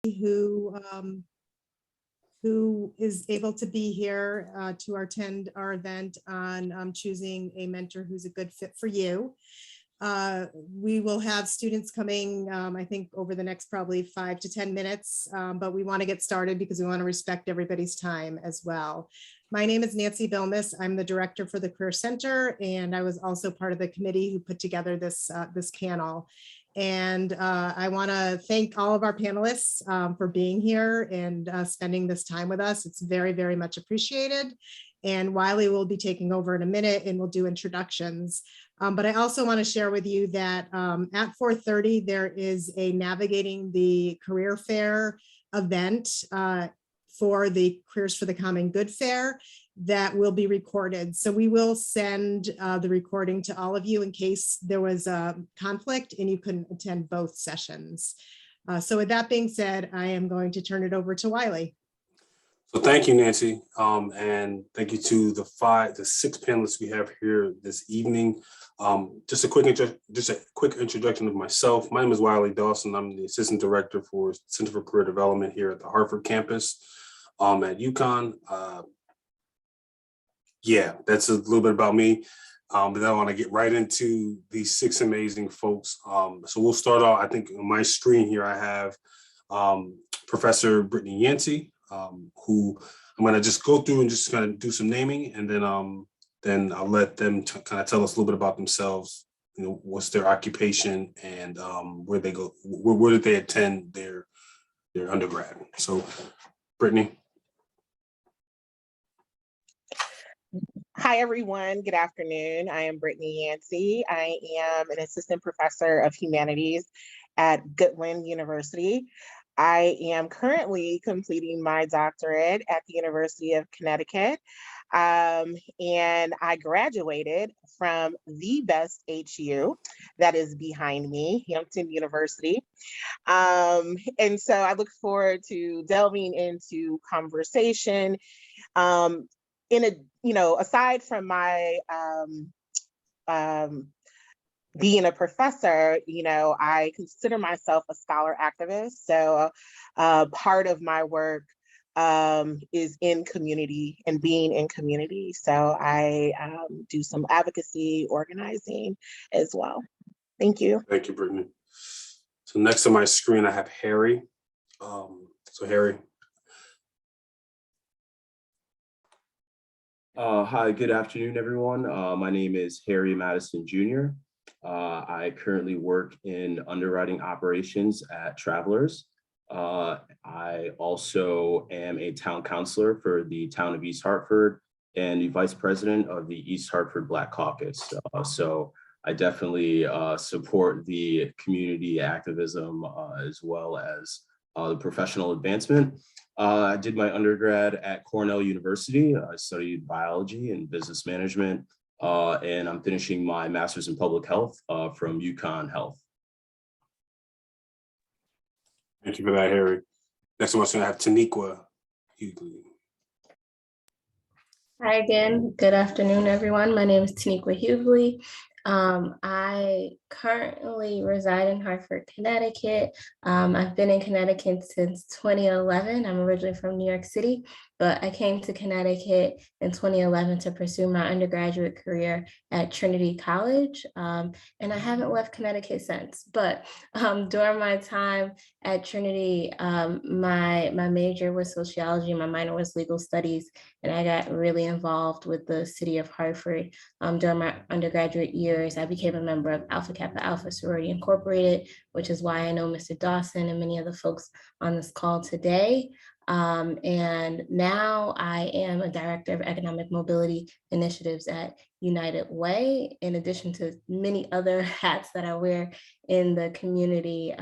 who is able to be here to attend our event on choosing a mentor who's a good fit for you. We will have students coming, I think, over the next probably 5 to 10 minutes, but we want to get started because we want to respect everybody's time as well. My name is Nancy Vilmas. I'm the director for the Career Center, and I was also part of the committee who put together this panel. And I want to thank all of our panelists for being here and spending this time with us. It's very, very much appreciated. And Wiley will be taking over in a minute and we'll do introductions. But I also want to share with you that at 4:30, there is a Navigating the Career Fair event for the Careers for the Common Good Fair that will be recorded. So we will send the recording to all of you in case there was a conflict and you couldn't attend both sessions. So with that being said, I am going to turn it over to Wiley. So thank you, Nancy, and thank you to the 6 panelists we have here this evening. Just a quick introduction of myself. My name is Wiley Dawson. I'm the assistant director for Center for Career Development here at the Hartford campus at UConn. Yeah, that's a little bit about me. But then I want to get right into these 6 amazing folks. So we'll start off. I think on my screen here I have Professor Brittany Yancey, who I'm going to just go through and just kind of do some naming, and then I'll let them kind of tell us a little bit about themselves. You know, what's their occupation and where they go, where did they attend their undergrad? So, Brittany. Hi, everyone. Good afternoon. I am Brittany Yancey. I am an assistant professor of humanities at Goodwin University. I am currently completing my doctorate at the University of Connecticut. And I graduated from the best HU that is behind me, Hampton University. And so I look forward to delving into aside from my being a professor, I consider myself a scholar activist. So part of my work is in community and being in community. So I do some advocacy organizing as well. Thank you. Thank you, Brittany. So next on my screen, I have Harry. So Harry. Hi, good afternoon, everyone. My name is Harry Madison Jr. I currently work in underwriting operations at Travelers. I also am a town councilor for the town of East Hartford and the vice president of the East Hartford Black Caucus. So I definitely support the community activism as well as the professional advancement. I did my undergrad at Cornell University. I studied biology and business management, and I'm finishing my master's in public health from UConn Health. Thank you for that, Harry. Next one, I'm going to have Taniqua Huguley. Hi again. Good afternoon, everyone. My name is Taniqua Huguley. I currently reside in Hartford, Connecticut. I've been in Connecticut since 2011. I'm originally from New York City, but I came to Connecticut in 2011 to pursue my undergraduate career at Trinity College. And I haven't left Connecticut since, but during my time at Trinity, my major was sociology, my minor was legal studies, and I got really involved with the city of Hartford. During my undergraduate years, I became a member of Alpha Kappa Alpha Sorority Incorporated, which is why I know Mr. Dawson and many other folks on this call today. And now I am a director of economic mobility initiatives at United Way, in addition to many other hats that I wear in the community.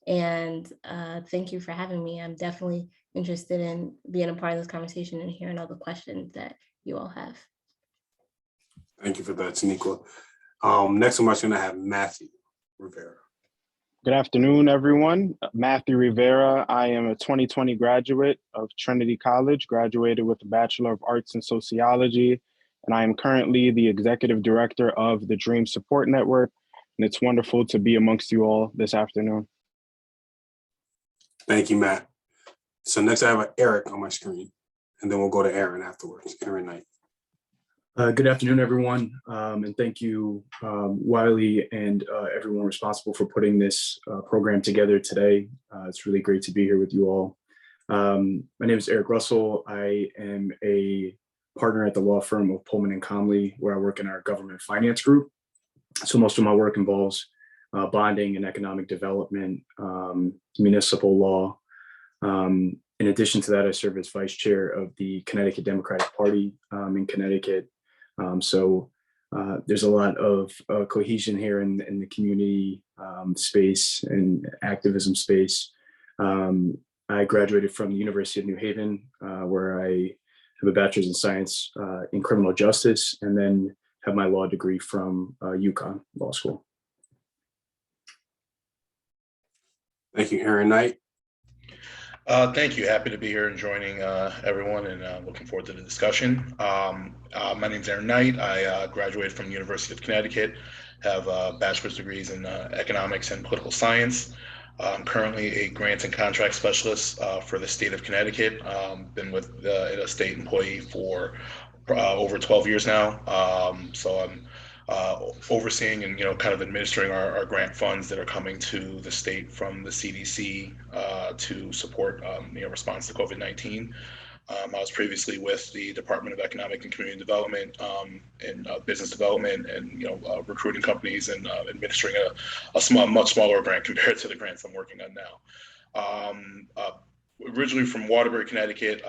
Thank you for having me. I'm definitely interested in being a part of this conversation and hearing all the questions that you all have. Thank you for that, Taniqua. Next on my screen, I have Matthew Rivera. Good afternoon, everyone. Matthew Rivera. I am a 2020 graduate of Trinity College, graduated with a Bachelor of Arts in Sociology, and I am currently the Executive Director of the Dream Support Network, and it's wonderful to be amongst you all this afternoon. Thank you, Matt. So next I have Eric on my screen, and then we'll go to Aaron afterwards. Aaron Knight. Good afternoon, everyone, and thank you, Wiley, and everyone responsible for putting this program together today. It's really great to be here with you all. My name is Erick Russell. I am a partner at the law firm of Pullman and Comley, where I work in our government finance group. So most of my work involves bonding and economic development, municipal law. In addition to that, I serve as vice chair of the Connecticut Democratic Party in Connecticut. So there's a lot of cohesion here in the community space and activism space. I graduated from the University of New Haven, where I have a bachelor's in science in criminal justice, and then have my law degree from UConn Law School. Thank you, Aaron Knight. Thank you. Happy to be here and joining everyone, and looking forward to the discussion. My name is Aaron Knight. I graduated from the University of Connecticut, have bachelor's degrees in economics and political science. I'm currently a grants and contract specialist for the state of Connecticut. Been with a state employee for over 12 years now. So I'm overseeing and kind of administering our grant funds that are coming to the state from the CDC to support response to COVID-19. I was previously with the Department of Economic and Community Development and business development, and recruiting companies, and administering a much smaller grant compared to the grants I'm working on now. Originally from Waterbury, Connecticut.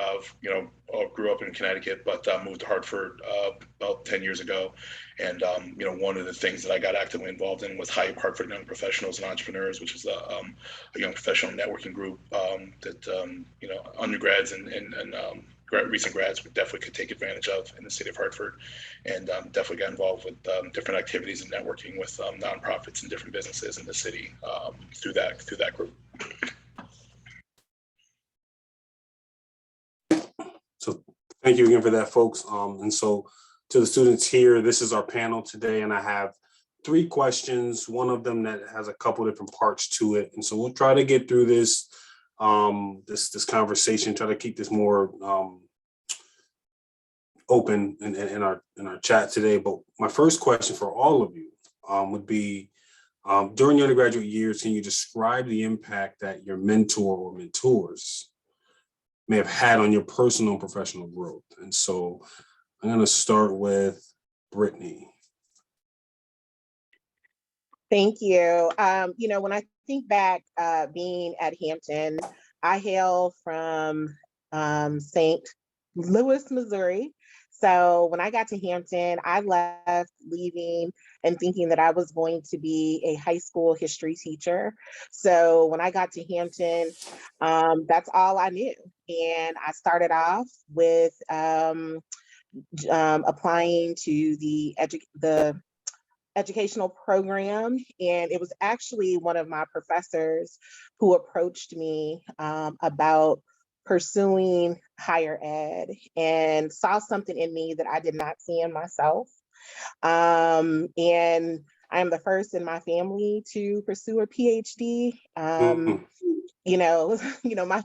Grew up in Connecticut, but moved to Hartford about 10 years ago. And one of the things that I got actively involved in was HYPE, Hartford Young Professionals and Entrepreneurs, which is a young professional networking group that undergrads and recent grads definitely could take advantage of in the city of Hartford, and definitely got involved with different activities and networking with nonprofits and different businesses in the city through that group. So thank you again for that, folks. And so to the students here, this is our panel today, and I have 3 questions, one of them that has a couple different parts to it. And so we'll try to get through this conversation, try to keep this more open in our chat today. But my first question for all of you would be, during your undergraduate years, can you describe the impact that your mentor or mentors may have had on your personal and professional growth? And so I'm going to start with Brittany. Thank you. When I think back being at Hampton, I hail from St. Louis, Missouri. So when I got to Hampton, I left leaving and thinking that I was going to be a high school history teacher. So when I got to Hampton, that's all I knew. And I started off with applying to the educational program. And it was actually one of my professors who approached me about pursuing higher ed, and saw something in me that I did not see in myself. And I am the first in my family to pursue a PhD. My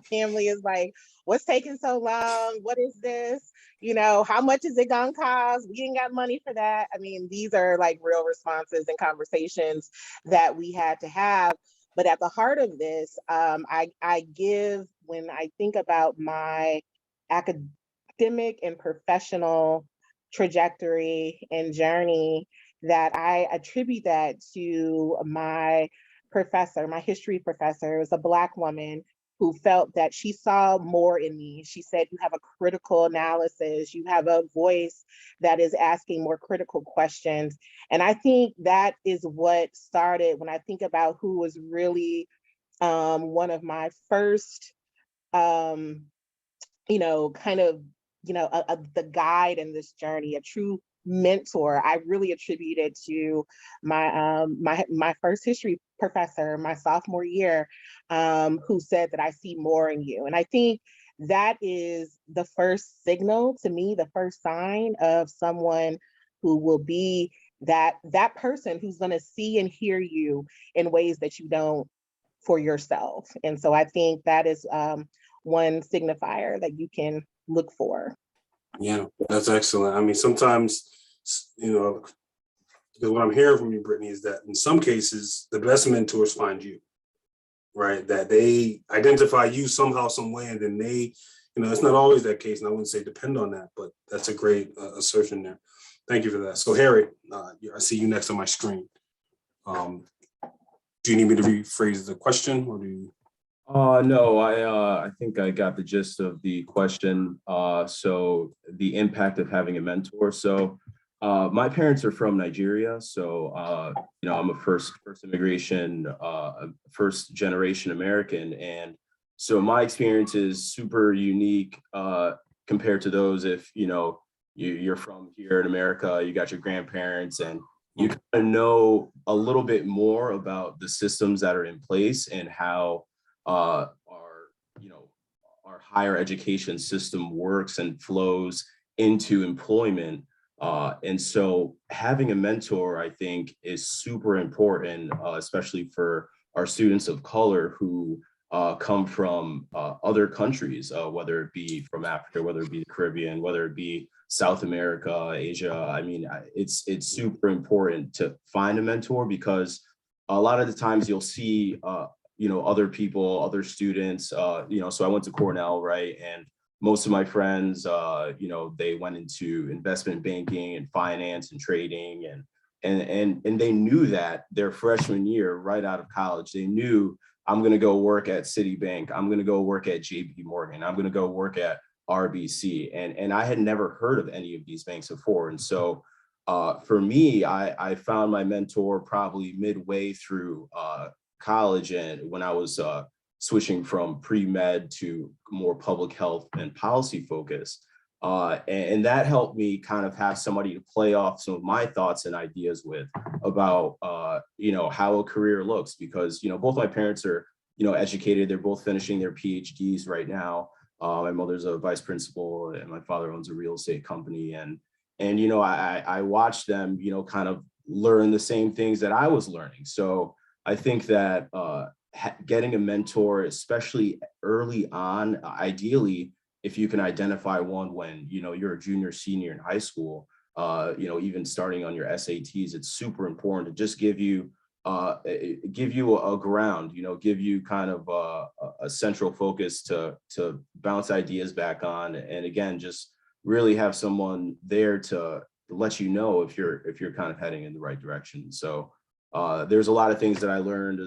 family is like, what's taking so long? What is this? How much is it gonna cost? We ain't got money for that. I mean, these are like real responses and conversations that we had to have. But at the heart of this, I give, when I think about my academic and professional trajectory and journey, that I attribute that to my professor, my history professor. It was a Black woman who felt that she saw more in me. She said, you have a critical analysis, you have a voice that is asking more critical questions. And I think that is what started, when I think about who was really one of my first, the guide in this journey, a true mentor. I really attribute it to my first history professor, my sophomore year, who said that I see more in you. And I think that is the first signal to me, the first sign of someone who will be that person who's going to see and hear you in ways that you don't for yourself. And so I think that is one signifier that you can look for. Yeah, that's excellent. I mean, sometimes, because what I'm hearing from you, Brittany, is that in some cases, the best mentors find you, right? That they identify you somehow, some way, and then they, it's not always that case. And I wouldn't say depend on that, but that's a great assertion there. Thank you for that. So Harry, I see you next on my screen. Do you need me to rephrase the question, or do you? No, I think I got the gist of the question. So the impact of having a mentor. So my parents are from Nigeria. So, I'm a first immigration, first generation American. And so my experience is super unique compared to those if, you're from here in America, you got your grandparents, and you kind of know a little bit more about the systems that are in place and how our higher education system works and flows into employment. And so having a mentor, I think, is super important, especially for our students of color who come from other countries, whether it be from Africa, whether it be the Caribbean, whether it be South America, Asia. I mean, it's super important to find a mentor, because a lot of the times you'll see other people, other students, so I went to Cornell, right? And most of my friends, they went into investment banking and finance and trading, and they knew that their freshman year, right out of college, they knew, I'm going to go work at Citibank, I'm going to go work at JP Morgan, I'm going to go work at RBC. And I had never heard of any of these banks before. And so for me, I found my mentor probably midway through college, and when I was switching from pre-med to more public health and policy focus. And that helped me kind of have somebody to play off some of my thoughts and ideas with about, how a career looks, because, both my parents are, educated. They're both finishing their PhDs right now. My mother's a vice principal and my father owns a real estate company. And I watched them, kind of learn the same things that I was learning. So I think that getting a mentor, especially early on, ideally, if you can identify one when, you're a junior, senior in high school, even starting on your SATs, it's super important to just give you a ground, give you kind of a central focus to bounce ideas back on. And again, just really have someone there to let you know if you're kind of heading in the right direction. So there's a lot of things that I learned,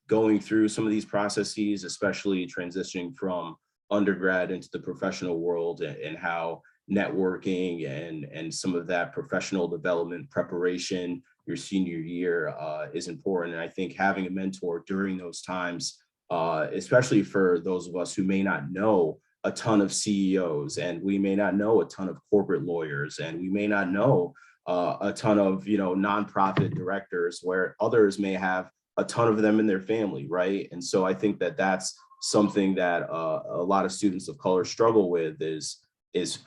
going through some of these processes, especially transitioning from undergrad into the professional world, and how networking and some of that professional development preparation your senior year is important. And I think having a mentor during those times, especially for those of us who may not know a ton of CEOs, and we may not know a ton of corporate lawyers, and we may not know a ton of nonprofit directors, where others may have a ton of them in their family, right? And so I think that that's something that a lot of students of color struggle with, is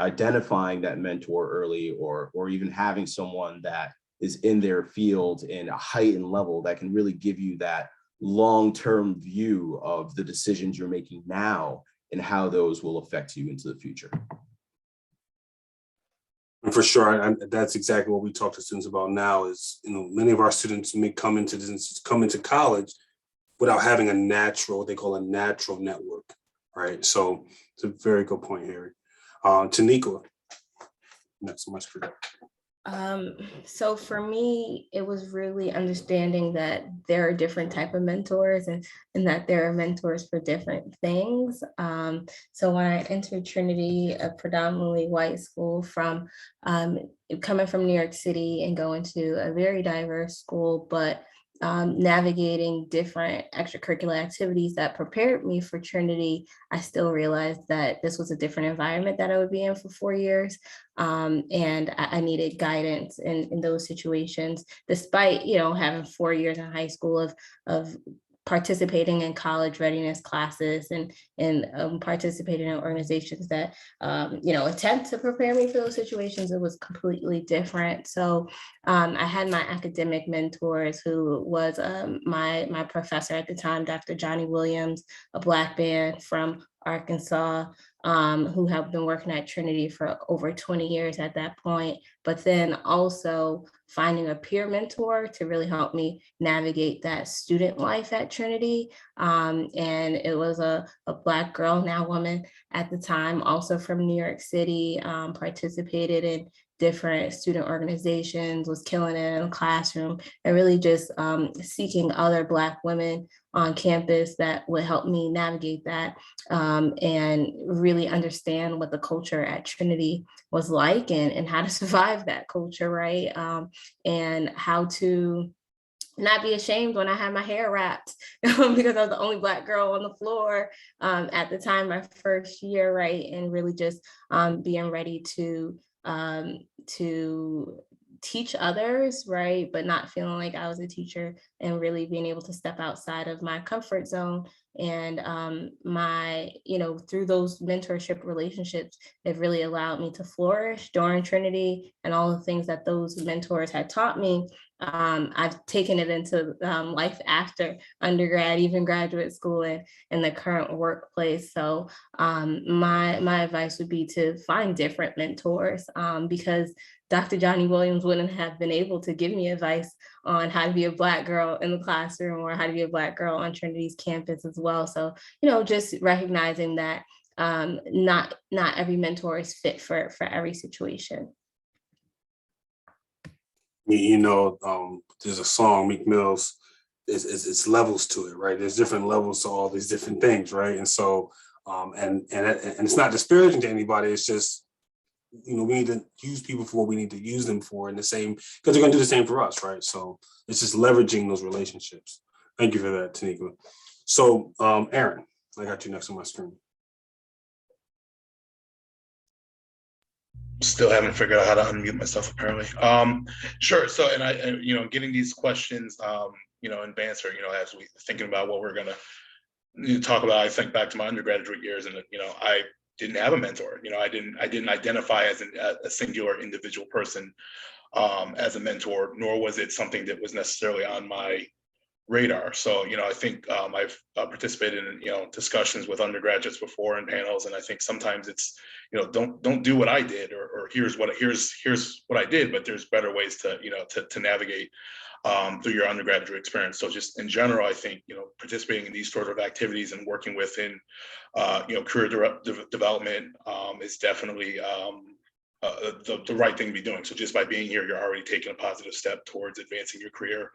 identifying that mentor early, or even having someone that is in their field in a heightened level that can really give you that long-term view of the decisions you're making now and how those will affect you into the future. And for sure, that's exactly what we talk to students about now. Is many of our students may come into college without having what they call a natural network, right? So it's a very good point, Harry. Taniqua, next on my screen. So for me, it was really understanding that there are different type of mentors, and that there are mentors for different things. So when I entered Trinity, a predominantly white school, from coming from New York City and going to a very diverse school, but navigating different extracurricular activities that prepared me for Trinity, I still realized that this was a different environment that I would be in for 4 years. And I needed guidance in those situations, despite, having 4 years in high school of participating in college readiness classes and participating in organizations that, attempt to prepare me for those situations, it was completely different. So I had my academic mentors who was my professor at the time, Dr. Johnny Williams, a Black man from Arkansas, who have been working at Trinity for over 20 years at that point, but then also finding a peer mentor to really help me navigate that student life at Trinity. And it was a Black girl, now woman at the time, also from New York City, participated in different student organizations, was killing it in the classroom, and really just seeking other Black women on campus that would help me navigate that and really understand what the culture at Trinity was like and how to survive that culture, right? And how to not be ashamed when I had my hair wrapped because I was the only Black girl on the floor at the time, my first year, right? And really just being ready to teach others, right? But not feeling like I was a teacher, and really being able to step outside of my comfort zone. And through those mentorship relationships, it really allowed me to flourish during Trinity, and all the things that those mentors had taught me. I've taken it into life after undergrad, even graduate school, and the current workplace. So my advice would be to find different mentors, because Dr. Johnny Williams wouldn't have been able to give me advice on how to be a Black girl in the classroom or how to be a Black girl on Trinity's campus as well. So, just recognizing that not every mentor is fit for every situation. There's a song, Meek Mill's, it's levels to it, right? There's different levels to all these different things, right? And so, and it's not disparaging to anybody. It's just, we need to use people for what we need to use them for, in the same, because they're going to do the same for us, right? So it's just leveraging those relationships. Thank you for that, Taniqua. So, Aaron, I got you next on my screen. Still haven't figured out how to unmute myself, apparently. Sure. So, and getting these questions, in advance, or, as we thinking about what we're gonna talk about, I think back to my undergraduate years, and I didn't have a mentor. I didn't identify as a singular individual person as a mentor, nor was it something that was necessarily on my radar. So, I think I've participated in, discussions with undergraduates before in panels. And I think sometimes it's, don't do what I did, or here's what I did, but there's better ways to, to navigate through your undergraduate experience. So just in general, I think, participating in these sort of activities and working within, career development is definitely the right thing to be doing. So just by being here, you're already taking a positive step towards advancing your career,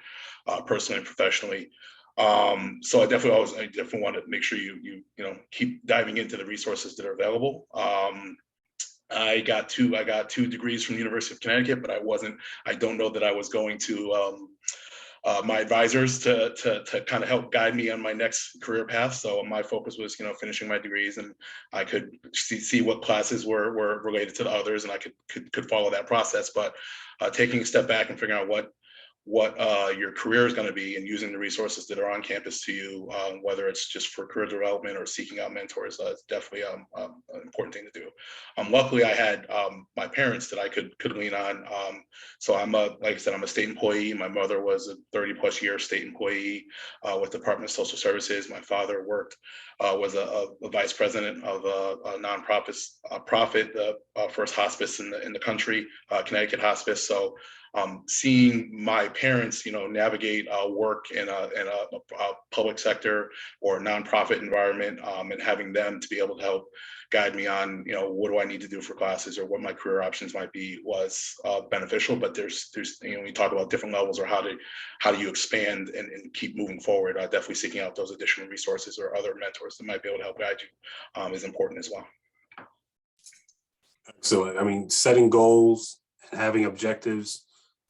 personally and professionally. So I definitely want to make sure you keep diving into the resources that are available. I got two degrees from the University of Connecticut, but I don't know that I was going to my advisors to kind of help guide me on my next career path. So my focus was, finishing my degrees, and I could see what classes were related to the others, and I could follow that process. But taking a step back and figuring out what your career is going to be, and using the resources that are on campus to you, whether it's just for career development or seeking out mentors, it's definitely an important thing to do. Luckily, I had my parents that I could lean on. So like I said, I'm a state employee. My mother was a 30+ year state employee with the Department of Social Services. My father was a vice president of a nonprofit, first hospice in the country, Connecticut Hospice. So seeing my parents, navigate work in a public sector or nonprofit environment, and having them to be able to help guide me on, what do I need to do for classes or what my career options might be, was beneficial. But there's we talk about different levels, or how do you expand and keep moving forward. Definitely seeking out those additional resources or other mentors that might be able to help guide you is important as well. So, setting goals and having objectives.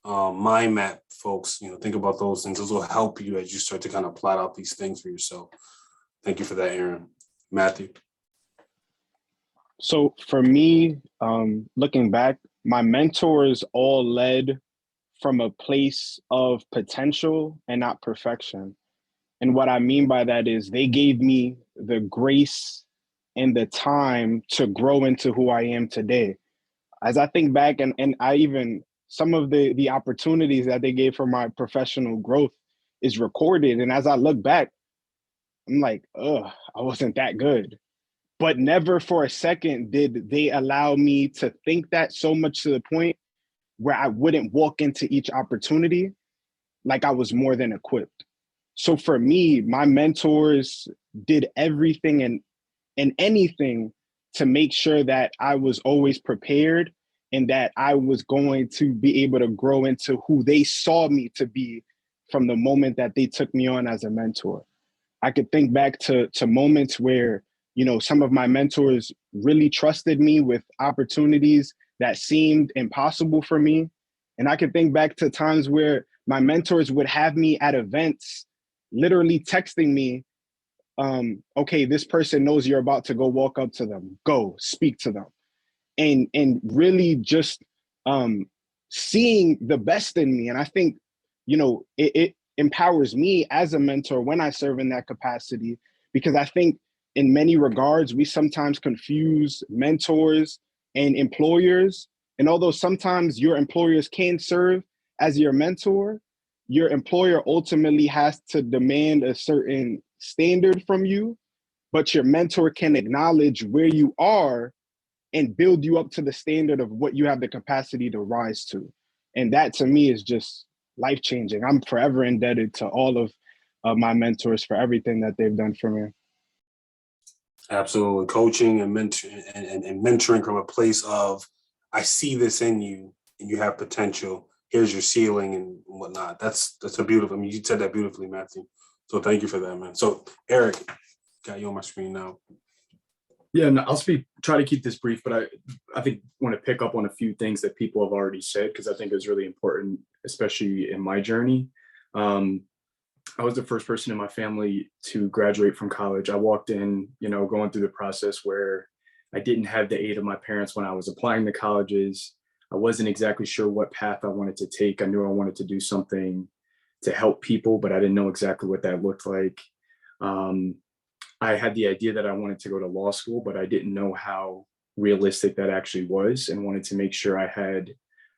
Mind map, folks, think about those things. Those will help you as you start to kind of plot out these things for yourself. Thank you for that, Aaron. Matthew. So for me, looking back, my mentors all led from a place of potential and not perfection. And what I mean by that is they gave me the grace and the time to grow into who I am today. As I think back, and I even, some of the opportunities that they gave for my professional growth is recorded. And as I look back, I'm like, ugh, I wasn't that good. But never for a second did they allow me to think that, so much to the point where I wouldn't walk into each opportunity like I was more than equipped. So for me, my mentors did everything and anything to make sure that I was always prepared and that I was going to be able to grow into who they saw me to be from the moment that they took me on as a mentor. I could think back to moments where, some of my mentors really trusted me with opportunities that seemed impossible for me. And I could think back to times where my mentors would have me at events, literally texting me, okay, this person knows you're about to go walk up to them, go speak to them. And really just seeing the best in me. And I think, it empowers me as a mentor when I serve in that capacity, because I think in many regards, we sometimes confuse mentors and employers. And although sometimes your employers can serve as your mentor, your employer ultimately has to demand a certain standard from you, but your mentor can acknowledge where you are and build you up to the standard of what you have the capacity to rise to. And that to me is just life-changing. I'm forever indebted to all of my mentors for everything that they've done for me. Absolutely. Coaching and mentoring from a place of, I see this in you and you have potential. Here's your ceiling and whatnot. That's a beautiful, you said that beautifully, Matthew. So thank you for that, man. So Eric, got you on my screen now. Yeah, and I'll try to keep this brief, but I think want to pick up on a few things that people have already said, because I think it was really important, especially in my journey. I was the first person in my family to graduate from college. I walked in, going through the process where I didn't have the aid of my parents when I was applying to colleges. I wasn't exactly sure what path I wanted to take. I knew I wanted to do something to help people, but I didn't know exactly what that looked like. I had the idea that I wanted to go to law school, but I didn't know how realistic that actually was, and wanted to make sure I had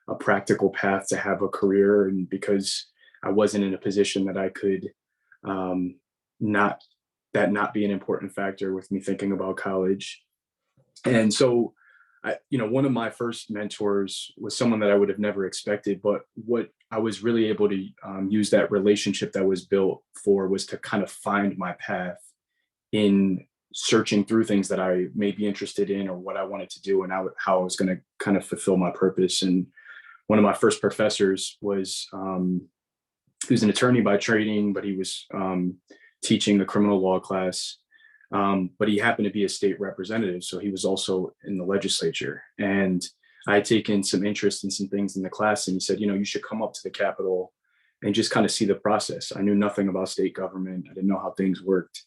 a practical path to have a career. And because I wasn't in a position that I could not be an important factor with me thinking about college. And so, one of my first mentors was someone that I would have never expected, but what I was really able to use that relationship that was built for was to kind of find my path in searching through things that I may be interested in or what I wanted to do and how I was going to kind of fulfill my purpose. And one of my first professors was, he was an attorney by training, but he was teaching the criminal law class. But he happened to be a state representative, so he was also in the legislature. And I had taken some interest in some things in the class, and he said, you should come up to the Capitol and just kind of see the process. I knew nothing about state government. I didn't know how things worked.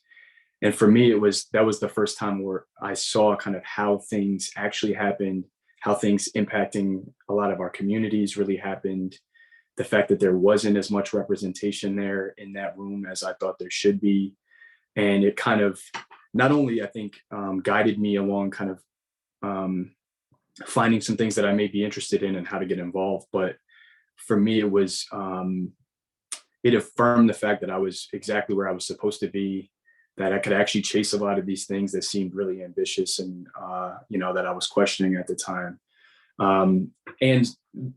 And for me, that was the first time where I saw kind of how things actually happened, how things impacting a lot of our communities really happened. The fact that there wasn't as much representation there in that room as I thought there should be. And it kind of not only, I think, guided me along kind of finding some things that I may be interested in and how to get involved. But for me, it was, it affirmed the fact that I was exactly where I was supposed to be, that I could actually chase a lot of these things that seemed really ambitious and, that I was questioning at the time. And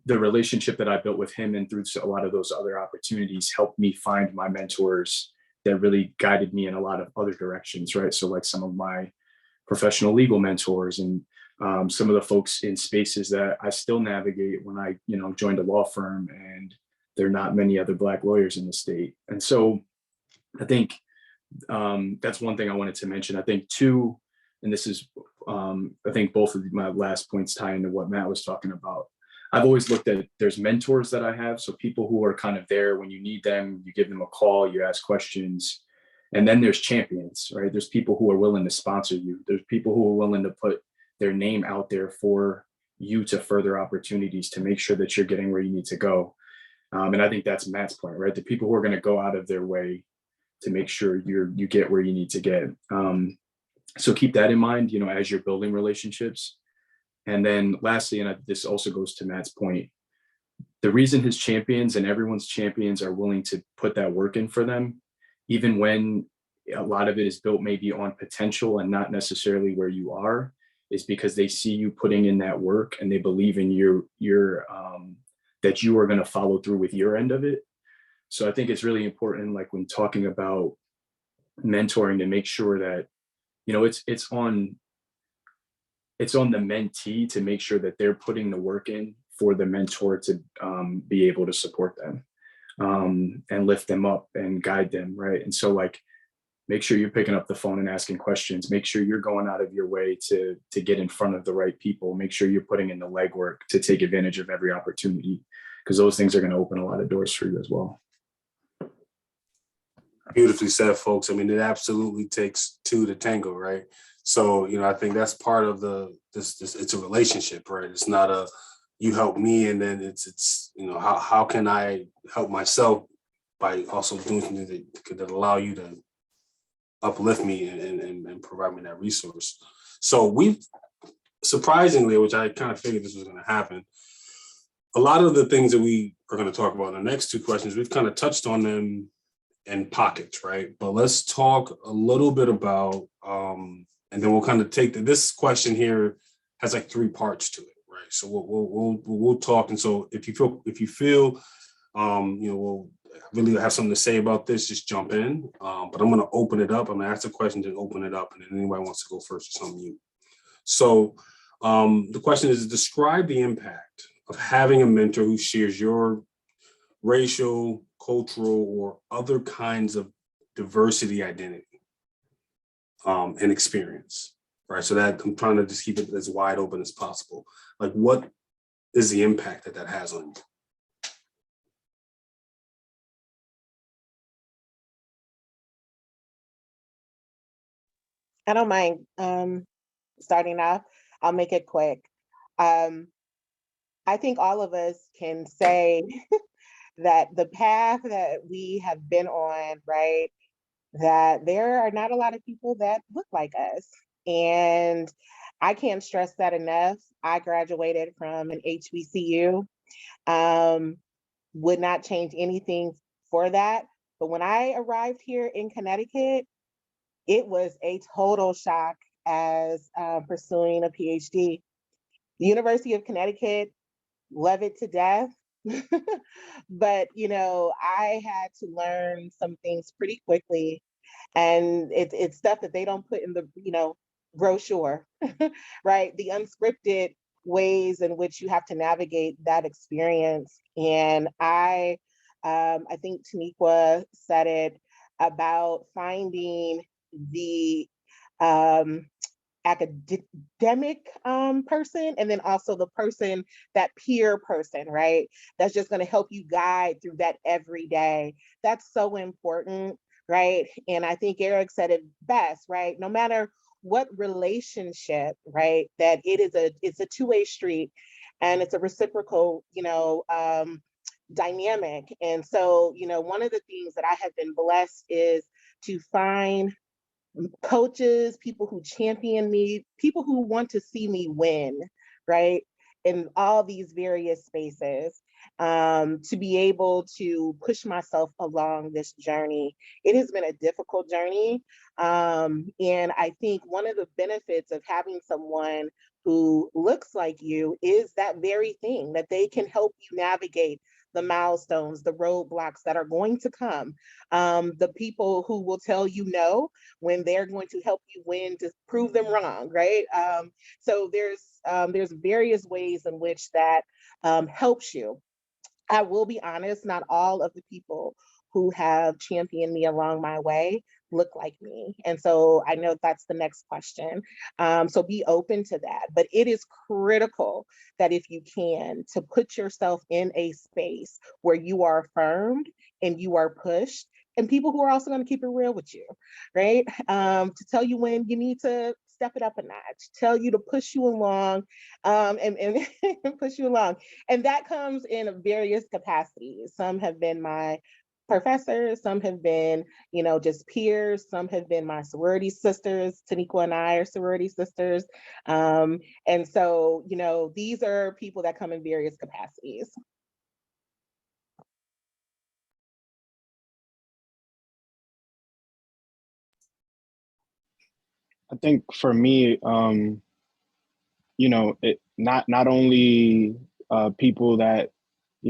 the relationship that I built with him and through a lot of those other opportunities helped me find my mentors that really guided me in a lot of other directions, right? So like some of my professional legal mentors and some of the folks in spaces that I still navigate when I, joined a law firm, and there are not many other Black lawyers in the state. And so I think that's one thing I wanted to mention. I think two, and this is, I think both of my last points tie into what Matt was talking about. I've always looked at, there's mentors that I have. So people who are kind of there when you need them, you give them a call, you ask questions. And then there's champions, right? There's people who are willing to sponsor you. There's people who are willing to put their name out there for you to further opportunities to make sure that you're getting where you need to go. And I think that's Matt's point, right? The people who are going to go out of their way make sure you get where you need to get. So keep that in mind, as you're building relationships. And then lastly, and this also goes to Matt's point, the reason his champions and everyone's champions are willing to put that work in for them, even when a lot of it is built maybe on potential and not necessarily where you are, is because they see you putting in that work and they believe in your that you are going to follow through with your end of it. So I think it's really important, like when talking about mentoring, to make sure that, it's on the mentee to make sure that they're putting the work in for the mentor to be able to support them and lift them up and guide them, right? And so, like, make sure you're picking up the phone and asking questions. Make sure you're going out of your way to get in front of the right people. Make sure you're putting in the legwork to take advantage of every opportunity, because those things are going to open a lot of doors for you as well. Beautifully said, folks. I mean, it absolutely takes two to tango, right? So, I think that's part of this it's a relationship, right? It's not a, you help me and then it's how can I help myself by also doing something that allow you to uplift me and provide me that resource. So we've surprisingly, which I kind of figured this was going to happen, a lot of the things that we are going to talk about in the next two questions, we've kind of touched on them in pockets, right? But let's talk a little bit about, and then we'll kind of take this question here has like three parts to it, right? So we'll talk, and so if you feel, we'll really have something to say about this, just jump in. But I'm going to open it up. I'm going to ask the question, then open it up, and then anybody wants to go first, it's on you. So the question is, describe the impact of having a mentor who shares your racial, cultural, or other kinds of diversity identity and experience, right? So that I'm trying to just keep it as wide open as possible. Like, what is the impact that has on you? I don't mind starting off. I'll make it quick. I think all of us can say that the path that we have been on, right, that there are not a lot of people that look like us. And I can't stress that enough. I graduated from an HBCU, would not change anything for that. But when I arrived here in Connecticut, it was a total shock as pursuing a PhD. The University of Connecticut, love it to death. But, I had to learn some things pretty quickly. And it's stuff that they don't put in the, brochure, right? The unscripted ways in which you have to navigate that experience. And I think Taniqua said it about finding the academic person, and then also the person, that peer person, right? That's just going to help you guide through that every day. That's so important, right? And I think Erick said it best, right? No matter what relationship, right, that it's a two-way street, and it's a reciprocal, dynamic. And so, one of the things that I have been blessed is to find coaches, people who champion me, people who want to see me win, right? In all these various spaces, to be able to push myself along this journey. It has been a difficult journey. And I think one of the benefits of having someone who looks like you is that very thing, that they can help you navigate the milestones, the roadblocks that are going to come, the people who will tell you no when they're going to help you win to prove them wrong, right? So there's various ways in which that helps you. I will be honest, not all of the people who have championed me along my way look like me. And so I know that's the next question. So be open to that. But it is critical that if you can, to put yourself in a space where you are affirmed and you are pushed, and people who are also going to keep it real with you, right? To tell you when you need to step it up a notch, tell you to push you along, and push you along. And that comes in various capacities. Some have been my professors, some have been, just peers, some have been my sorority sisters. Taniqua and I are sorority sisters. And so, these are people that come in various capacities. I think for me, not only people that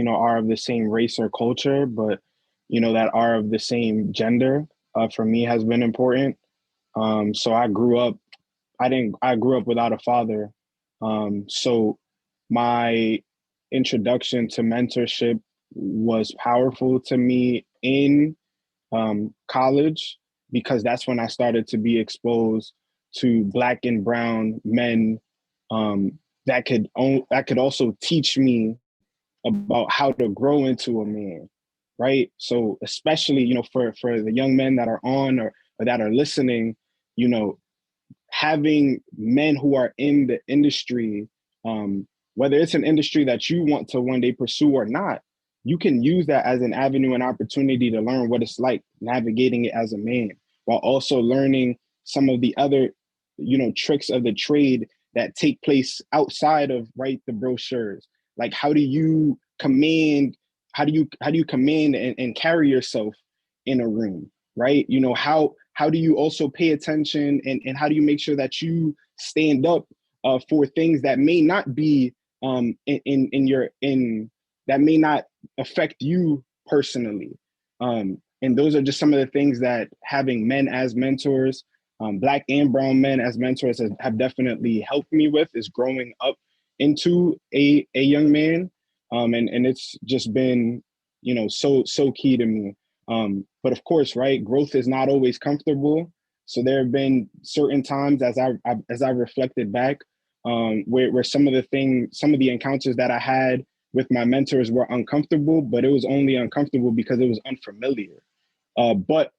are of the same race or culture, but that are of the same gender, for me has been important. So I grew up without a father. So my introduction to mentorship was powerful to me in college, because that's when I started to be exposed to Black and brown men that could also teach me about how to grow into a man, right? So especially, for the young men that are on or that are listening, having men who are in the industry, whether it's an industry that you want to one day pursue or not, you can use that as an avenue and opportunity to learn what it's like navigating it as a man, while also learning some of the other, tricks of the trade that take place outside of, right, the brochures. Like, how do you command and carry yourself in a room, right? How do you also pay attention, and how do you make sure that you stand up for things that may not be that may not affect you personally. And those are just some of the things that having men as mentors, Black and brown men as mentors, have definitely helped me with, is growing up into a young man. And it's just been, so key to me. But of course, right, growth is not always comfortable. So there have been certain times as I reflected back, where some of the encounters that I had with my mentors were uncomfortable, but it was only uncomfortable because it was unfamiliar. But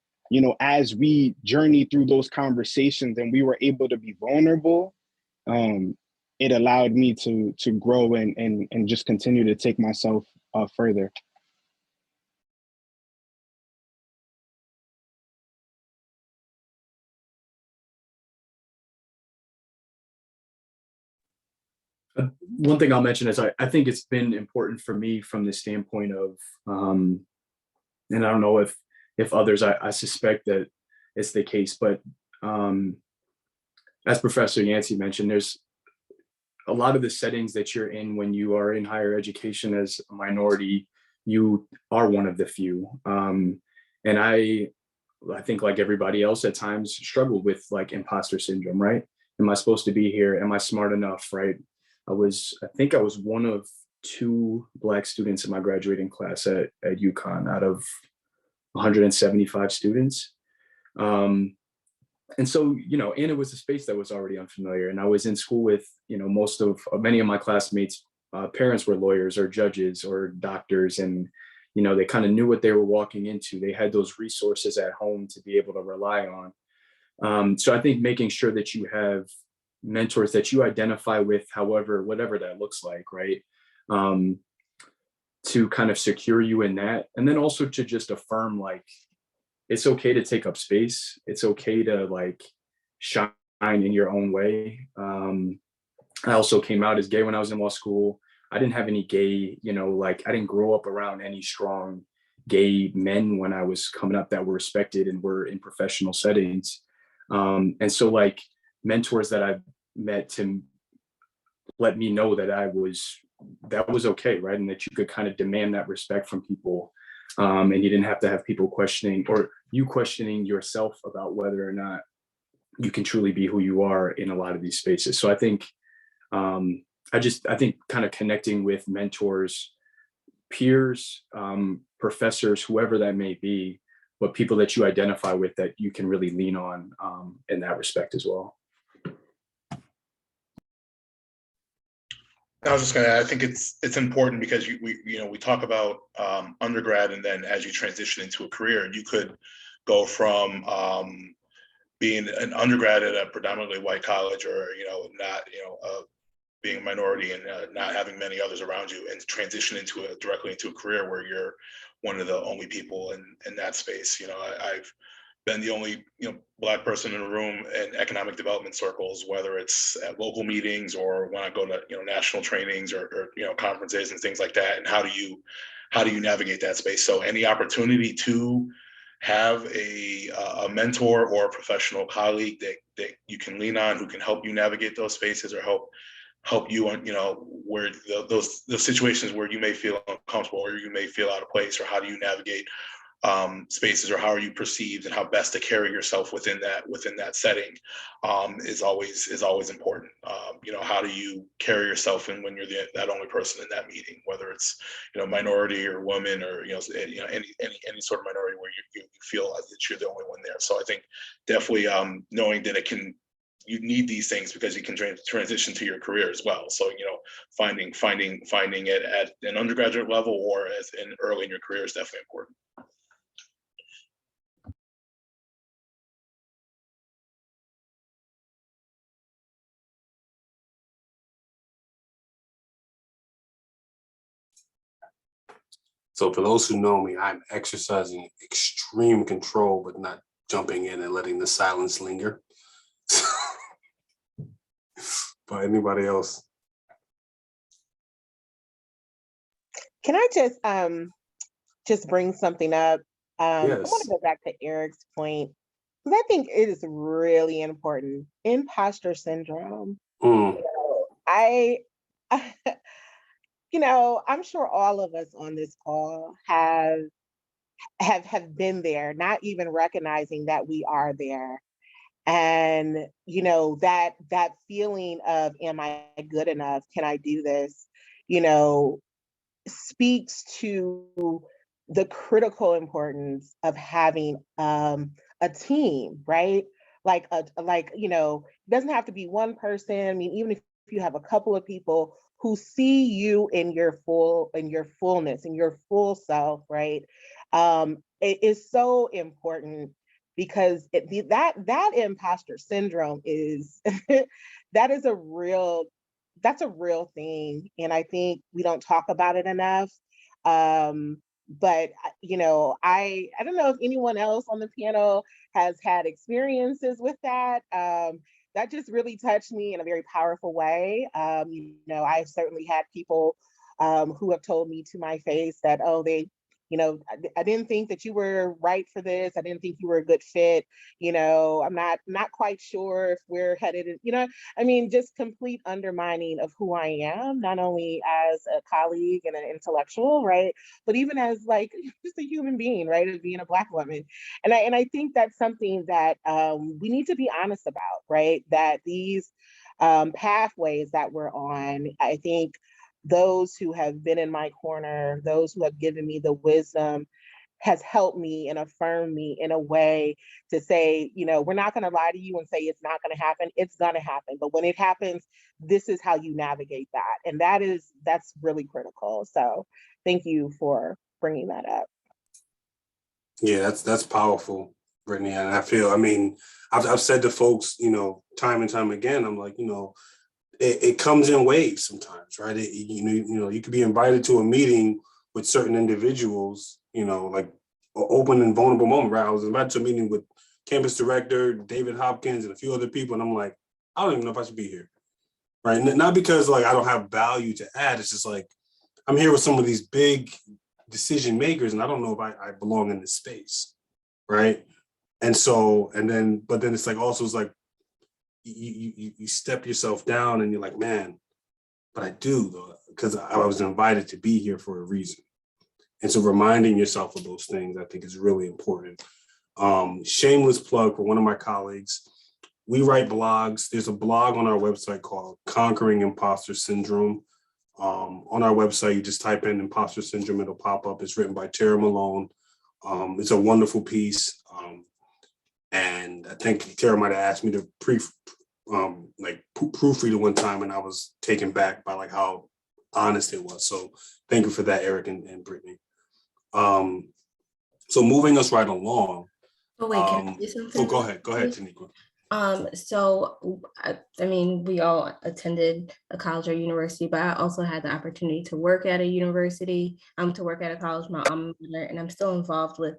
as we journeyed through those conversations and we were able to be vulnerable, it allowed me to grow and just continue to take myself further. One thing I'll mention is I think it's been important for me from the standpoint of, and I don't know if others, I suspect that it's the case, but as Professor Yancey mentioned, there's a lot of the settings that you're in when you are in higher education as a minority, you are one of the few. And I think, like everybody else, at times struggled with like imposter syndrome, right? Am I supposed to be here? Am I smart enough, right? I think I was one of 2 Black students in my graduating class at UConn out of 175 students. And so, and it was a space that was already unfamiliar. And I was in school with, many of my classmates, parents were lawyers or judges or doctors. And, they kind of knew what they were walking into. They had those resources at home to be able to rely on. So I think making sure that you have mentors that you identify with, whatever that looks like, right? To kind of secure you in that. And then also to just affirm, like, it's okay to take up space. It's okay to like shine in your own way. I also came out as gay when I was in law school. I didn't have any gay, I didn't grow up around any strong gay men when I was coming up that were respected and were in professional settings. And so like mentors that I've met to let me know that that was okay, right? And that you could kind of demand that respect from people. And you didn't have to have people questioning, or you questioning yourself about whether or not you can truly be who you are in a lot of these spaces. So I think, I think kind of connecting with mentors, peers, professors, whoever that may be, but people that you identify with that you can really lean on in that respect as well. I was just going to, I think it's important because we talk about undergrad, and then as you transition into a career, you could go from being an undergrad at a predominantly white college, or not being a minority and not having many others around you, and transition directly into a career where you're one of the only people in that space. You know, I've been the only, you know, Black person in the room in economic development circles, whether it's at local meetings or when I go to, you know, national trainings or you know, conferences and things like that. And how do you navigate that space? So any opportunity to have a mentor or a professional colleague that you can lean on, who can help you navigate those spaces or help you on, you know, where those situations where you may feel uncomfortable or you may feel out of place, or how do you navigate spaces, or how are you perceived and how best to carry yourself within that setting is always important. You know, how do you carry yourself and when you're that only person in that meeting, whether it's, you know, minority or woman, or you know any sort of minority where you feel that you're the only one there. So I think definitely knowing that you need these things because you can transition to your career as well. So, you know, finding it at an undergraduate level or as in early in your career is definitely important. So for those who know me, I'm exercising extreme control, but not jumping in and letting the silence linger. But anybody else? Can I just bring something up? I want Yes. to go back to Erick's point, because I think it is really important. Imposter syndrome. Mm. I you know, I'm sure all of us on this call have been there, not even recognizing that we are there. And, you know, that feeling of, am I good enough? Can I do this? You know, speaks to the critical importance of having a team, right? Like you know, it doesn't have to be one person. I mean, even if you have a couple of people who see you in your fullness, in your full self, right? It is so important, because that imposter syndrome is that's a real thing, and I think we don't talk about it enough. But you know, I don't know if anyone else on the panel has had experiences with that. That just really touched me in a very powerful way. You know, I've certainly had people who have told me to my face that, oh, you know, I didn't think that you were right for this. I didn't think you were a good fit. You know, I'm not quite sure if we're headed in, you know, I mean, just complete undermining of who I am, not only as a colleague and an intellectual, right, but even as like just a human being, right, as being a Black woman. And I think that's something that we need to be honest about, right? That these pathways that we're on, I think those who have been in my corner, those who have given me the wisdom, has helped me and affirmed me in a way to say, you know, we're not going to lie to you and say it's not going to happen. It's going to happen. But when it happens, this is how you navigate that. And that's really critical. So thank you for bringing that up. Yeah, that's powerful, Brittany. And I feel, I mean, I've said to folks, you know, time and time again, I'm like, you know, it comes in waves sometimes, right? You know, you could be invited to a meeting with certain individuals, you know, like an open and vulnerable moment, right? I was invited to a meeting with campus director David Hopkins and a few other people, and I'm like, I don't even know if I should be here, right? Not because like I don't have value to add. It's just like I'm here with some of these big decision makers, and I don't know if I belong in this space, right? And so, but then it's like also it's like you step yourself down and you're like, man, but I do, though, because I was invited to be here for a reason. And so reminding yourself of those things, I think, is really important. Shameless plug for one of my colleagues. We write blogs. There's a blog on our website called Conquering Imposter Syndrome. On our website, you just type in Imposter Syndrome, it'll pop up. It's written by Tara Malone. It's a wonderful piece. And I think Tara might have asked me to proofread it one time, and I was taken back by like how honest it was. So thank you for that, Eric and Brittany. So moving us right along. Oh wait, can I do something? Oh, go ahead, Taniqua. I mean, we all attended a college or university, but I also had the opportunity to work at a university, to work at a college, my alma mater, and I'm still involved with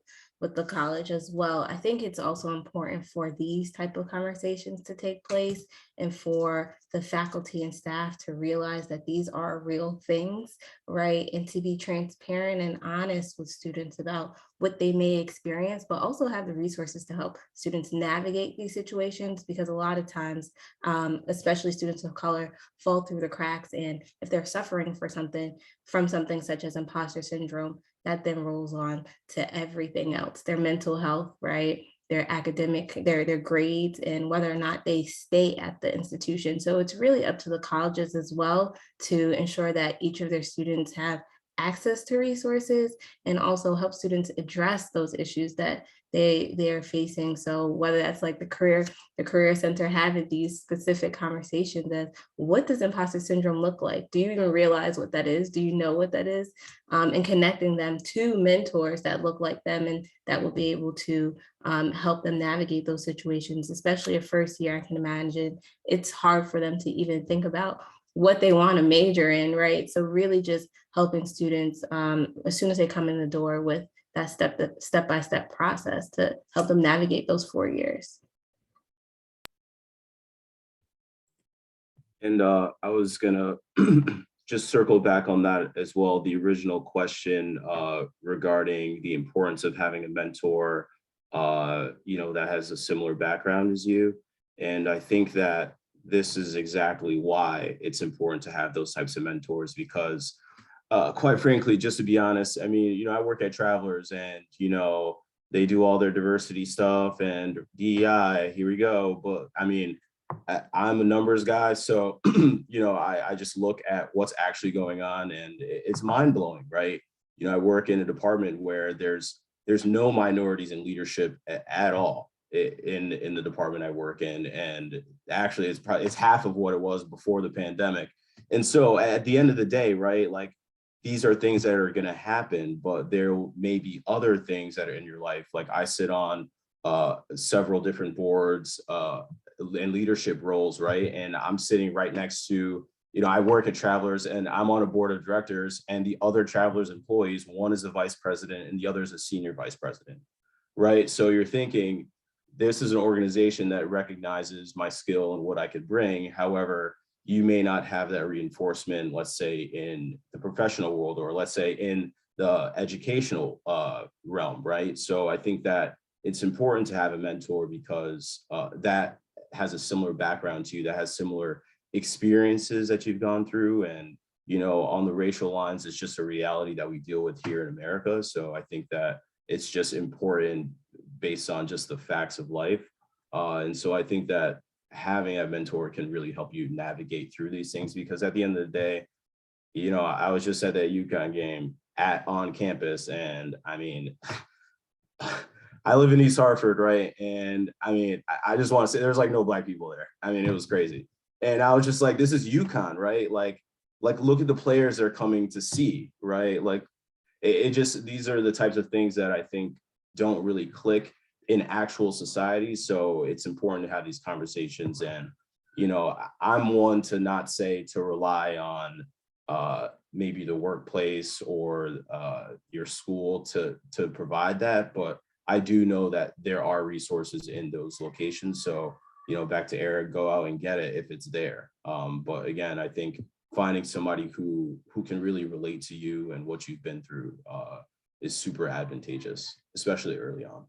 the college as well. I think it's also important for these type of conversations to take place and for the faculty and staff to realize that these are real things, right? And to be transparent and honest with students about what they may experience, but also have the resources to help students navigate these situations, because a lot of times, especially students of color, fall through the cracks. And if they're suffering from something such as imposter syndrome, that then rolls on to everything else, their mental health, right? Their academic, their grades, and whether or not they stay at the institution. So it's really up to the colleges as well to ensure that each of their students have access to resources and also help students address those issues that they are facing. So whether that's like the career center having these specific conversations as what does imposter syndrome look like? Do you even realize what that is? Do you know what that is? And connecting them to mentors that look like them and that will be able to help them navigate those situations, especially a first year. I can imagine it's hard for them to even think about what they want to major in, right? So really just helping students as soon as they come in the door with that step-by-step process to help them navigate those 4 years. And I was gonna just circle back on that as well, the original question regarding the importance of having a mentor, that has a similar background as you. And I think that this is exactly why it's important to have those types of mentors, because quite frankly, just to be honest, I mean, I work at Travelers and, they do all their diversity stuff and DEI, here we go. But I mean, I'm a numbers guy. So, I just look at what's actually going on and it's mind blowing, right? I work in a department where there's no minorities in leadership at all in the department I work in. And actually it's half of what it was before the pandemic. And so at the end of the day, right, like these are things that are going to happen, but there may be other things that are in your life. Like I sit on several different boards and leadership roles, right? And I'm sitting right next to, I work at Travelers and I'm on a board of directors, and the other Travelers employees, one is a vice president and the other is a senior vice president, right? So you're thinking, this is an organization that recognizes my skill and what I could bring. However, you may not have that reinforcement, let's say in the professional world, or let's say in the educational realm, right? So I think that it's important to have a mentor because that has a similar background to you, that has similar experiences that you've gone through. And, on the racial lines, it's just a reality that we deal with here in America. So I think that it's just important based on just the facts of life. And so I think that having a mentor can really help you navigate through these things, because at the end of the day, I was just at that UConn game on campus, and I mean, I live in East Hartford, right? And I mean, I just want to say there's like no Black people there. I mean, it was crazy. And I was just like, this is UConn, right? Like look at the players they're coming to see, right? Like it just, these are the types of things that I think don't really click in actual society. So it's important to have these conversations. And, I'm one to not say to rely on maybe the workplace or your school to provide that, but I do know that there are resources in those locations. So, back to Eric, go out and get it if it's there. But again, I think finding somebody who can really relate to you and what you've been through is super advantageous, especially early on.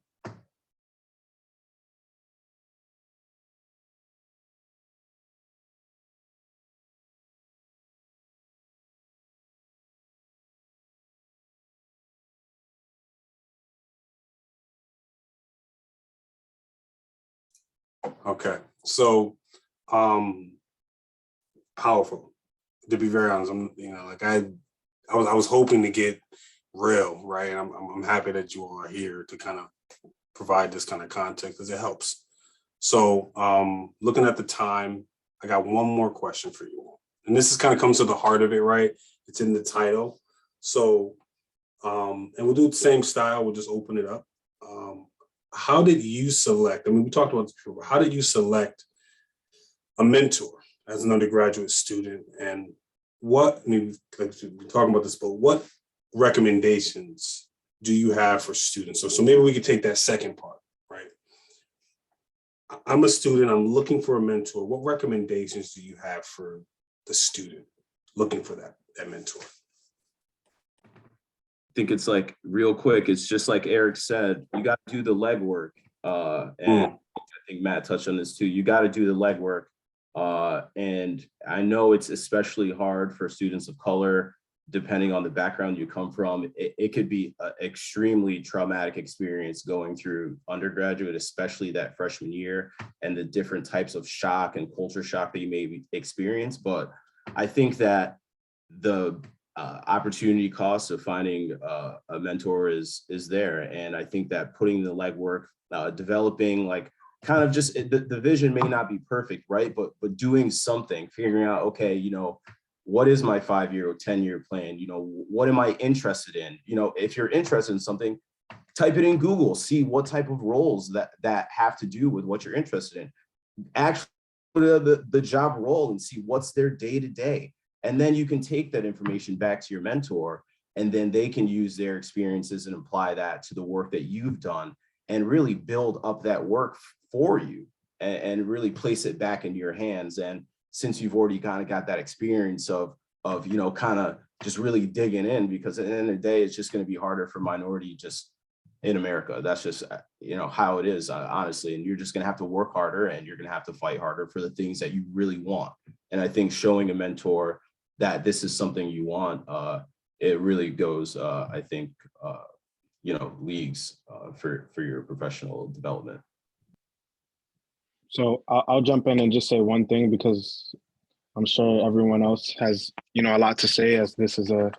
Okay, so powerful. To be very honest, I was hoping to get real, right? And I'm happy that you all are here to kind of provide this kind of context because it helps. So looking at the time, I got one more question for you all. And this is kind of comes to the heart of it, right? It's in the title. So, and we'll do the same style. We'll just open it up. how did you select, I mean, we talked about this before, how did you select a mentor as an undergraduate student? And what, I mean, like we're talking about this, but what recommendations do you have for students? So maybe we could take that second part, right? I'm a student, I'm looking for a mentor. What recommendations do you have for the student looking for that mentor? I think it's like real quick. It's just like Eric said, you got to do the legwork. And I think Matt touched on this too. You got to do the legwork. And I know it's especially hard for students of color, depending on the background you come from. It could be an extremely traumatic experience going through undergraduate, especially that freshman year, and the different types of shock and culture shock that you may experience. But I think that the opportunity cost of finding a mentor is there. And I think that putting the legwork, developing like kind of just the vision may not be perfect, right? But doing something, figuring out, okay, you know, what is my 5-year or 10-year plan? You know, what am I interested in? You know, if you're interested in something, type it in Google, see what type of roles that have to do with what you're interested in. Actually, the job role and see what's their day-to-day. And then you can take that information back to your mentor, and then they can use their experiences and apply that to the work that you've done and really build up that work for you and really place it back into your hands. And since you've already kind of got that experience of you know, kind of just really digging in, because at the end of the day, it's just going to be harder for minority just in America. That's just, you know, how it is, honestly. And you're just going to have to work harder, and you're going to have to fight harder for the things that you really want. And I think showing a mentor that this is something you want, it really goes, I think, you know, leagues for your professional development. So I'll jump in and just say one thing, because I'm sure everyone else has, you know, a lot to say, as this is a,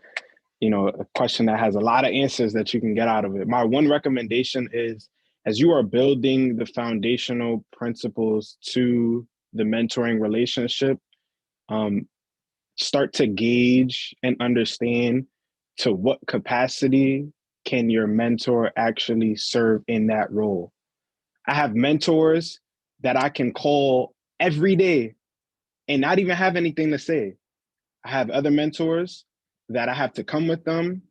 you know, a question that has a lot of answers that you can get out of it. My one recommendation is, as you are building the foundational principles to the mentoring relationship, start to gauge and understand to what capacity can your mentor actually serve in that role. I have mentors that I can call every day and not even have anything to say. I have other mentors that I have to come with them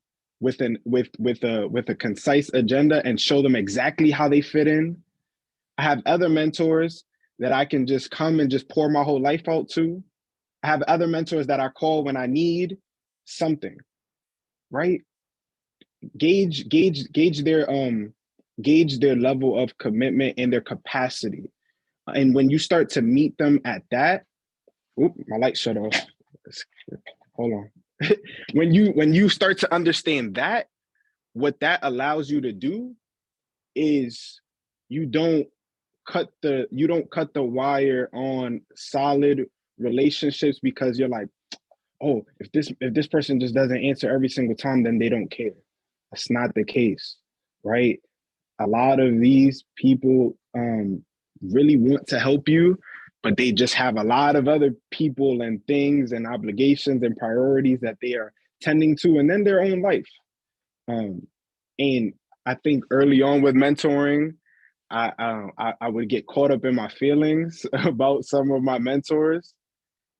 with a concise agenda and show them exactly how they fit in. I have other mentors that I can just come and just pour my whole life out to. I have other mentors that I call when I need something, right? Gauge their level of commitment and their capacity. And when you start to meet them at that, oop, my light shut off. Hold on. When you start to understand that, what that allows you to do is you don't cut the wire on solid relationships because you're like, oh, if this person just doesn't answer every single time, then they don't care. That's not the case, right? A lot of these people really want to help you, but they just have a lot of other people and things and obligations and priorities that they are tending to, and then their own life. And I think early on with mentoring, I would get caught up in my feelings about some of my mentors.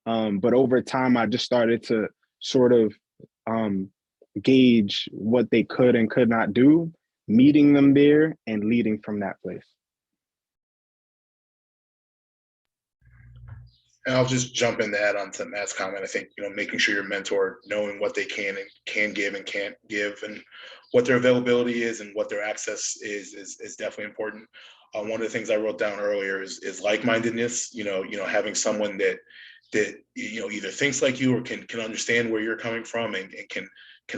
But over time, I just started to sort of gauge what they could and could not do, meeting them there and leading from that place. And I'll just jump in to add on to Matt's comment. I think, you know, making sure your mentor, knowing what they can give and can't give, and what their availability is and what their access is definitely important. One of the things I wrote down earlier is like-mindedness. You know, having someone that you know either thinks like you or can understand where you're coming from and can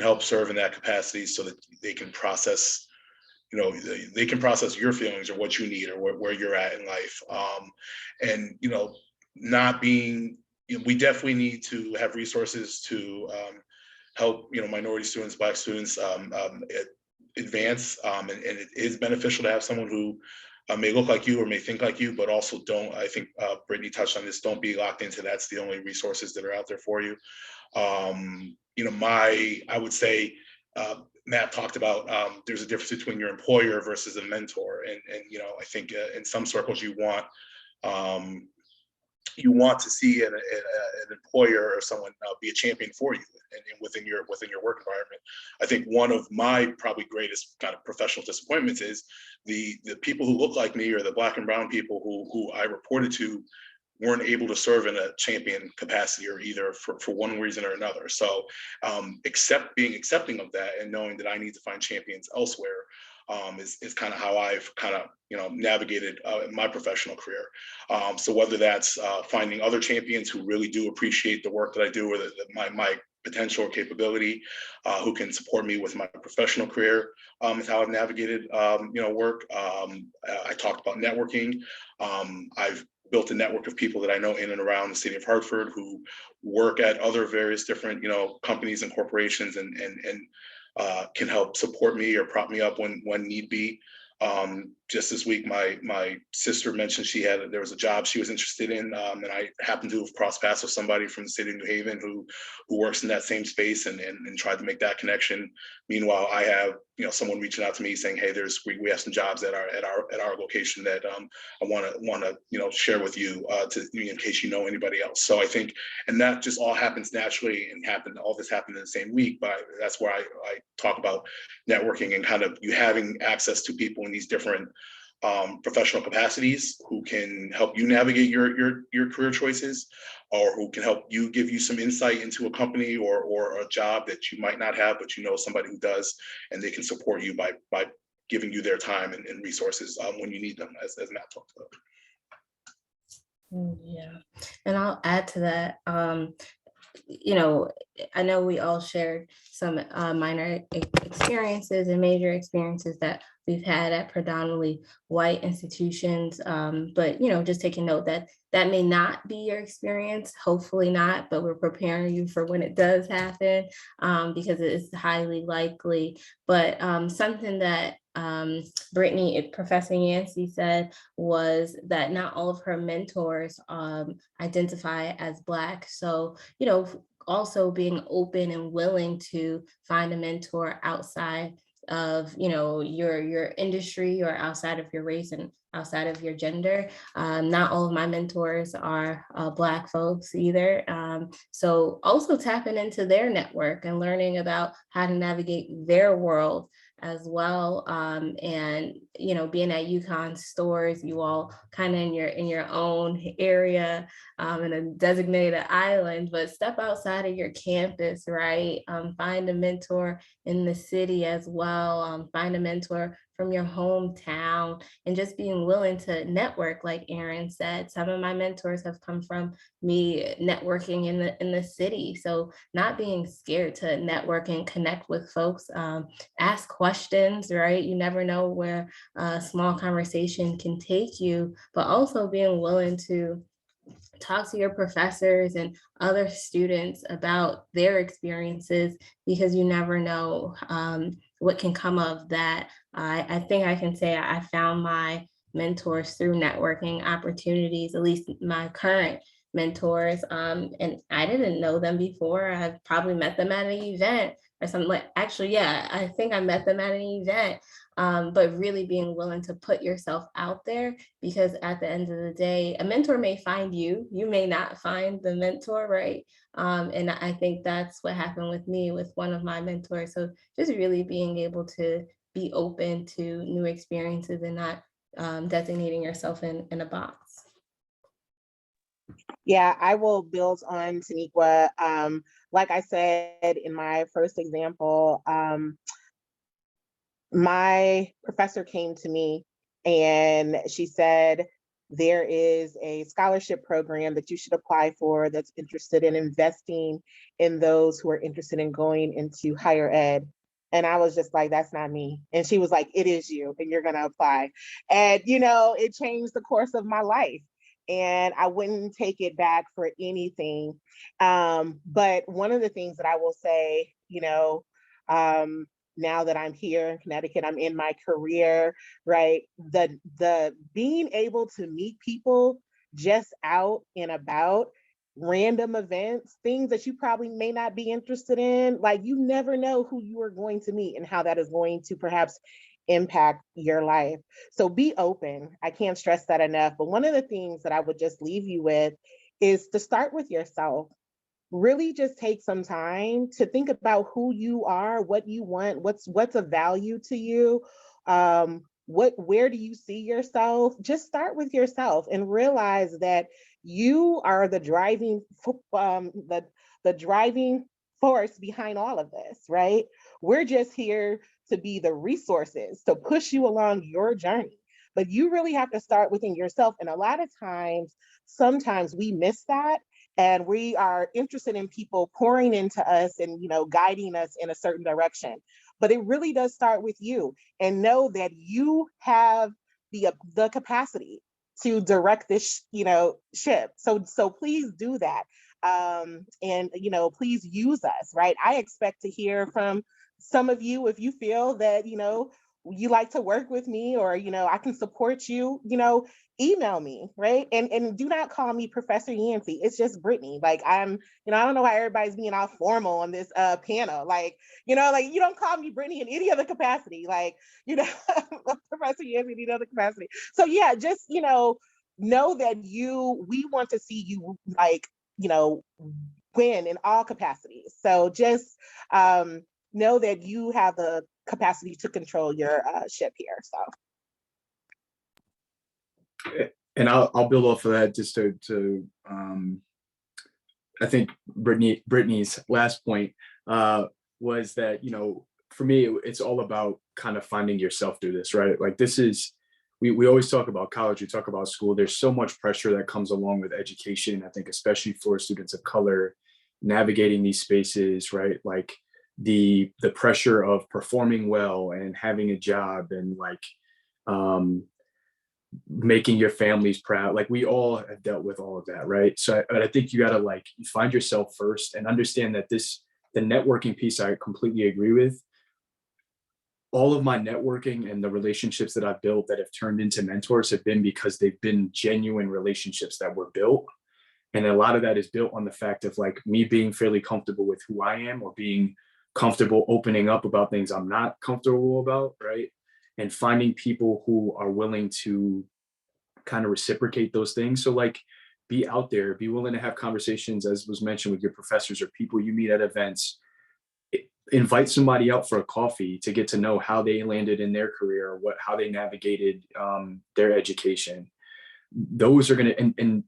help serve in that capacity, so that they can process, you know, they can process your feelings or what you need or where you're at in life. And you know, not being, you know, we definitely need to have resources to help, you know, minority students, Black students advance. And it is beneficial to have someone who may look like you or may think like you, but also don't, I think Brittany touched on this, don't be locked into that's the only resources that are out there for you. You know, I would say Matt talked about, there's a difference between your employer versus a mentor. And you know, I think in some circles you want to see an employer or someone be a champion for you and within your work environment. I think one of my probably greatest kind of professional disappointments is the people who look like me, or the Black and brown people who I reported to, weren't able to serve in a champion capacity, or either for one reason or another. So being accepting of that and knowing that I need to find champions elsewhere is kind of how I've kind of, you know, navigated in my professional career. So whether that's finding other champions who really do appreciate the work that I do, or my potential or capability, who can support me with my professional career, is how I've navigated, you know, work. I talked about networking. I've built a network of people that I know in and around the city of Hartford who work at other various different, you know, companies and corporations, and can help support me or prop me up when need be. Just this week, my sister mentioned there was a job she was interested in, and I happened to have crossed paths with somebody from the city of New Haven who works in that same space, and tried to make that connection. Meanwhile, I have, you know, someone reaching out to me saying, hey, we have some jobs at our location that I want to you know, share with you, in case you know anybody else. So I think, and that just all happens naturally, and all this happened in the same week. But that's where I talk about networking and kind of you having access to people in these different professional capacities who can help you navigate your career choices, or who can help you, give you some insight into a company or a job that you might not have, but you know somebody who does, and they can support you by giving you their time and resources when you need them, as Matt talked about. Yeah, and I'll add to that. You know, I know we all shared some minor experiences and major experiences that we've had at predominantly white institutions. But, you know, just taking note that may not be your experience, hopefully not, but we're preparing you for when it does happen, because it is highly likely. But something that Brittany, Professor Yancey said was that not all of her mentors identify as Black. So, you know, also being open and willing to find a mentor outside of, you know, your industry, or outside of your race and outside of your gender. Not all of my mentors are Black folks either. So also tapping into their network and learning about how to navigate their world as well. And, you know, being at UConn stores, you all kind of in your own area, in a designated island, but step outside of your campus, right? Find a mentor in the city as well. Find a mentor from your hometown, and just being willing to network. Like Aaron said, some of my mentors have come from me networking in the city. So not being scared to network and connect with folks, ask questions, right? You never know where a small conversation can take you, but also being willing to talk to your professors and other students about their experiences, because you never know what can come of that. I think I can say I found my mentors through networking opportunities, at least my current mentors. And I didn't know them before. I've probably met them at an event or something. Like, actually, yeah, I think I met them at an event. But really being willing to put yourself out there, because at the end of the day, a mentor may find you, you may not find the mentor, right? And I think that's what happened with me with one of my mentors. So just really being able to be open to new experiences and not designating yourself in a box. Yeah, I will build on Taniqua. Like I said in my first example, my professor came to me and she said, there is a scholarship program that you should apply for that's interested in investing in those who are interested in going into higher ed. And I was just like, that's not me. And she was like, it is you, and you're gonna apply. And, you know, it changed the course of my life. And I wouldn't take it back for anything. But one of the things that I will say, you know, now that I'm here in Connecticut, I'm in my career, right? The being able to meet people just out and about random events, things that you probably may not be interested in. Like, you never know who you are going to meet and how that is going to perhaps impact your life. So be open. I can't stress that enough. But one of the things that I would just leave you with is to start with yourself. Really just take some time to think about who you are, what you want, what's of value to you. Where do you see yourself? Just start with yourself and realize that you are the driving force behind all of this, right? We're just here to be the resources to push you along your journey. But you really have to start within yourself. And a lot of times, sometimes we miss that. And we are interested in people pouring into us and, guiding us in a certain direction. But it really does start with you. And know that you have the capacity to direct this, ship. So please do that. And please use us, right? I expect to hear from some of you if you feel that, you like to work with me, or, I can support you, email me, right? And do not call me Professor Yancey. It's just Brittany. Like, I don't know why everybody's being all formal on this panel. Like, you don't call me Brittany in any other capacity. Like, Professor Yancey in any other capacity. So yeah, just, know that we want to see you, like, win in all capacities. So just know that you have the capacity to control your ship here. So. And I'll build off of that just to I think Brittany's last point was that, for me, it's all about kind of finding yourself through this, right? Like, this is, we always talk about college, we talk about school. There's so much pressure that comes along with education. I think especially for students of color, navigating these spaces, right? Like the pressure of performing well and having a job and like making your families proud. Like, we all have dealt with all of that, right? So I think you got to like find yourself first and understand that the networking piece, I completely agree with. All of my networking and the relationships that I've built that have turned into mentors have been because they've been genuine relationships that were built. And a lot of that is built on the fact of like me being fairly comfortable with who I am, or being comfortable opening up about things I'm not comfortable about, right? And finding people who are willing to kind of reciprocate those things. So like, be out there, be willing to have conversations, as was mentioned, with your professors or people you meet at events. Invite somebody out for a coffee to get to know how they landed in their career, or how they navigated their education. Those are going to, and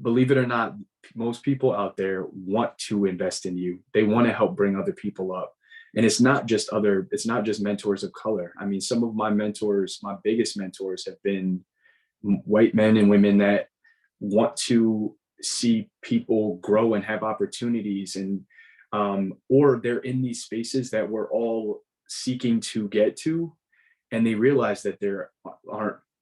believe it or not, most people out there want to invest in you. They want to help bring other people up. And it's not just mentors of color. I mean, some of my mentors, my biggest mentors, have been white men and women that want to see people grow and have opportunities, and or they're in these spaces that we're all seeking to get to, and they realize that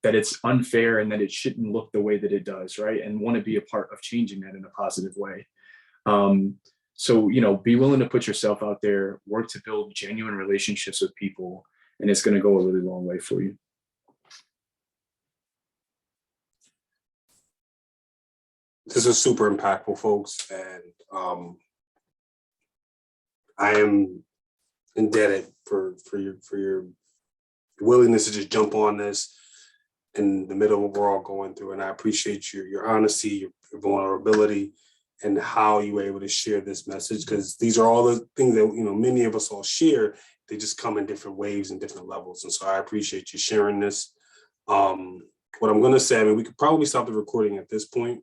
that it's unfair and that it shouldn't look the way that it does, right? And want to be a part of changing that in a positive way. So, be willing to put yourself out there, work to build genuine relationships with people, and it's going to go a really long way for you. This is super impactful, folks, and I am indebted for your willingness to just jump on this in the middle of what we're all going through. And I appreciate your honesty, your vulnerability, and how you were able to share this message, because these are all the things that many of us all share. They just come in different waves and different levels. And so I appreciate you sharing this. What I'm going to say, I mean, we could probably stop the recording at this point,